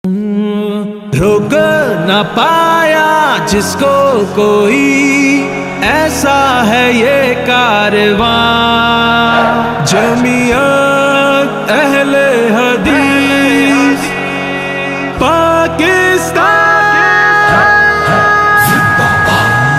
روک نہ پایا جس کو کوئی، ایسا ہے یہ کارواں جمعیت اہل حدیث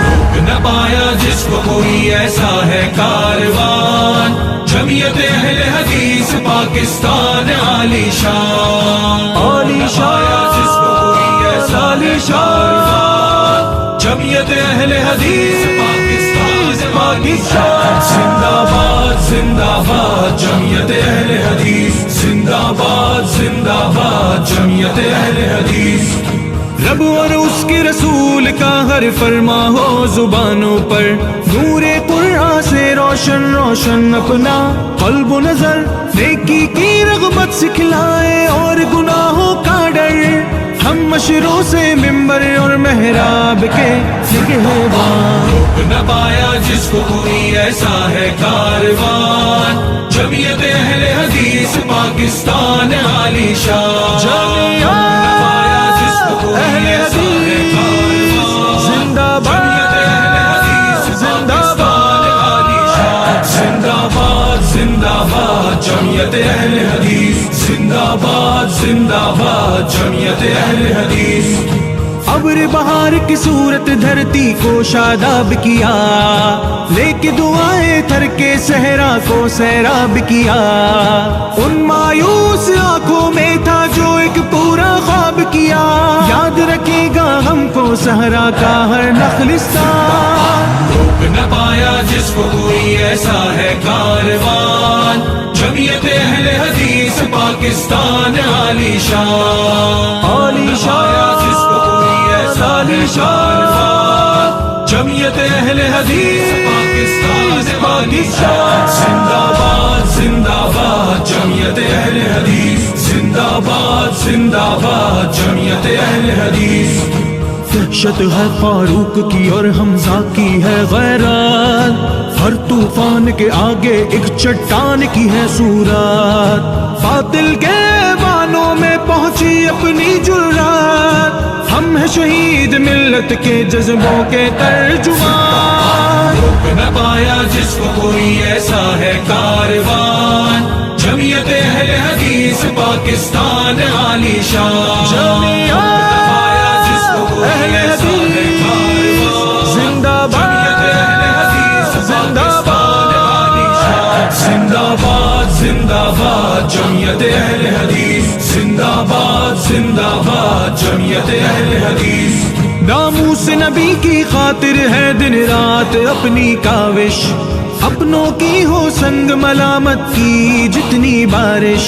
روک نہ پایا جس کو کوئی، ایسا ہے کاروان جمعیت اہل حدیث پاکستان عالی شان، عالی شان، جس کو کوئی ایسا عالی کاروان جمعیت اہل حدیث پاکستان زندہ باد زندہ باد جمعیت اہل حدیث زندہ باد زندہ باد جمعیت اہل حدیث۔ رب اور اس کے رسول کا ہر فرما ہو زبانوں پر، نور قرآن سے روشن روشن اپنا قلب و نظر، نیکی کی رغبت سکھلائے اور گناہوں کا ڈر، ہم مشروں سے ممبر اور محراب کے نگہبان۔ روک نہ پایا جس کو کوئی، ایسا ہے کاروان جمعیت اہل حدیث پاکستان عالی شان، جمعیت اہل حدیث زندہ باد زندہ باد زندہ باد زندہ باد جمعیت اہل حدیث زندہ باد زندہ باد جمعیت اہل حدیث۔ ابر بہار کی صورت دھرتی کو شاداب کیا، لے کے دعائیں تھر کے صحرا کو سیراب کیا، ان مایوس آنکھوں میں تھا جو ایک پورا خواب کیا، یاد رکھے گا ہم کو صحرا کا ہر نخلستان۔ روک نہ پایا جس کو کوئی، ایسا ہے کاروان جمعیت اہل حدیث پاکستان عالی شان، عالی شان، جس کو کوئی ایسا عالی شان، جمعیت اہل حدیث پاکستان زندہ باد زندہ باد جمعیت اہل حدیث زندہ باد زندہ باد جمعیت اہل حدیث۔ دہشت ہے فاروق کی اور حمزہ کی ہے غیرت، ہر طوفان کے آگے ایک چٹان کی ہے صورت، باطل کے بانوں میں پہنچی اپنی جرات، ہم ہیں شہید ملت کے جذبوں کے ترجمان۔ روک نہ پایا جس کو کوئی، ایسا ہے کاروان جمعیت اہل حدیث پاکستان عالی شان، جمعیت اہل حدیث زندہ باد زندہ باد زندہ باد زندہ باد جمعیت اہل حدیث زندہ باد زندہ باد جمعیت اہل حدیث۔ ناموس نبی کی خاطر ہے دن رات اپنی کاوش، اپنوں کی ہو سنگ ملامت کی جتنی بارش،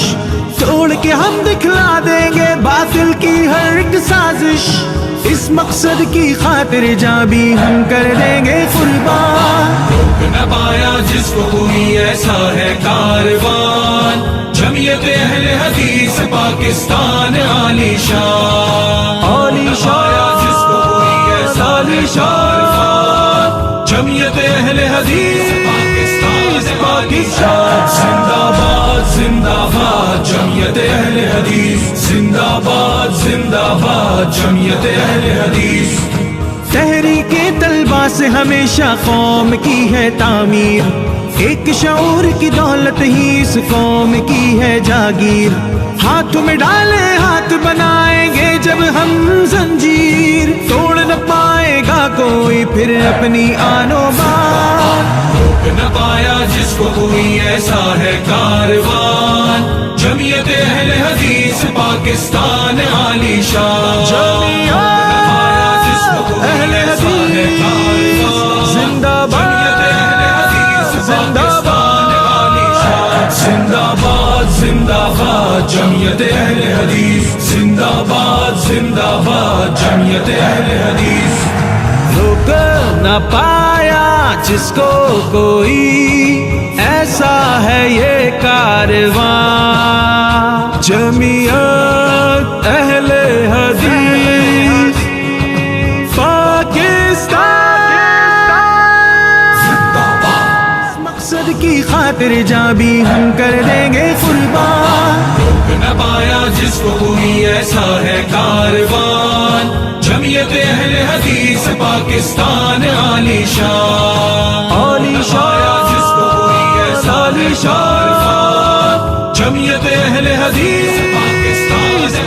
توڑ کے ہم دکھلا دیں گے باطل کی ہر ایک سازش، اس مقصد کی خاطر جاں بھی ہم کر دیں گے قربان۔ روک نہ پایا جس کو کوئی، ایسا ہے کاروان جمعیت اہل حدیث پاکستان عالی شان، عالی شان، جس کو کوئی ایسا عالی شان، جمعیت اہل حدیث پاکستان زندہ باد زندہ باد جمعیت اہل حدیث زندہ باد زندہ باد جمعیت اہل حدیث۔ تحریک طلبہ سے ہمیشہ قوم کی ہے تعمیر، ایک شعور کی دولت ہی اس قوم کی ہے جاگیر، ہاتھ میں ڈالے ہاتھ بنائیں گے جب ہم زنجیر، توڑ نہ پائے گا کوئی پھر اپنی آن و بان۔ روک نہ پایا جس کو کوئی، ایسا ہے کاروان جمعیت اہل حدیث پاکستان عالی شان، جمعیت اہل حدیث زندہ باد زندہ باد زندہ باد زندہ باد جمعیت اہل حدیث زندہ باد زندہ باد جمعیت اہل حدیث۔ روک نہ پایا جس کو کوئی، ایسا ہے یہ کارواں جمعیت اہل حدیث پاکستان، مقصد کی خاطر جاں بھی ہم کر دیں گے قربان۔ روک نہ پایا جس کو کوئی ایسا ہے کاروان جمعیت اہل حدیث پاکستان عالی شان عالی شان جس کو کوئی ایسا ہے کاروان جمعیت اہل حدیث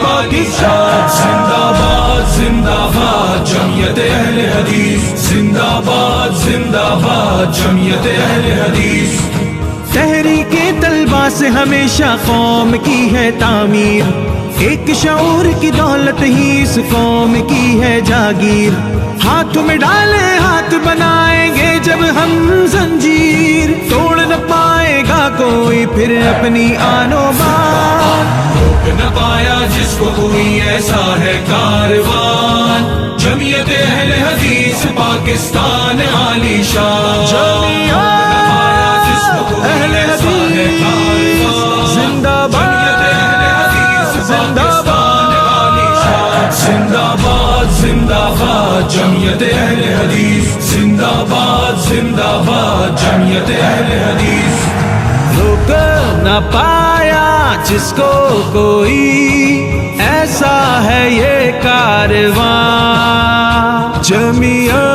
پاکستان زندہ باد زندہ باد جمعیت اہل حدیث زندہ باد جمعیت اہل حدیث تحریک طلبہ سے ہمیشہ قوم کی ہے تعمیر ایک شعور کی دولت ہی اس قوم کی ہے جاگیر ہاتھ میں ڈالے ہاتھ بنائیں گے جب ہم زنجیر توڑ نہ پائے گا کوئی پھر اپنی آن و بان روک نہ پایا جس کو کوئی ایسا ہے کاروان جمعیت اہل حدیث پاکستان عالی شان اہل حدیث زندہ باد زندہ باد زندہ باد جمعیت اہل حدیث زندہ باد جمعیت اہل حدیث روک نہ پایا جس کو کوئی ایسا ہے یہ کارواں جمعیت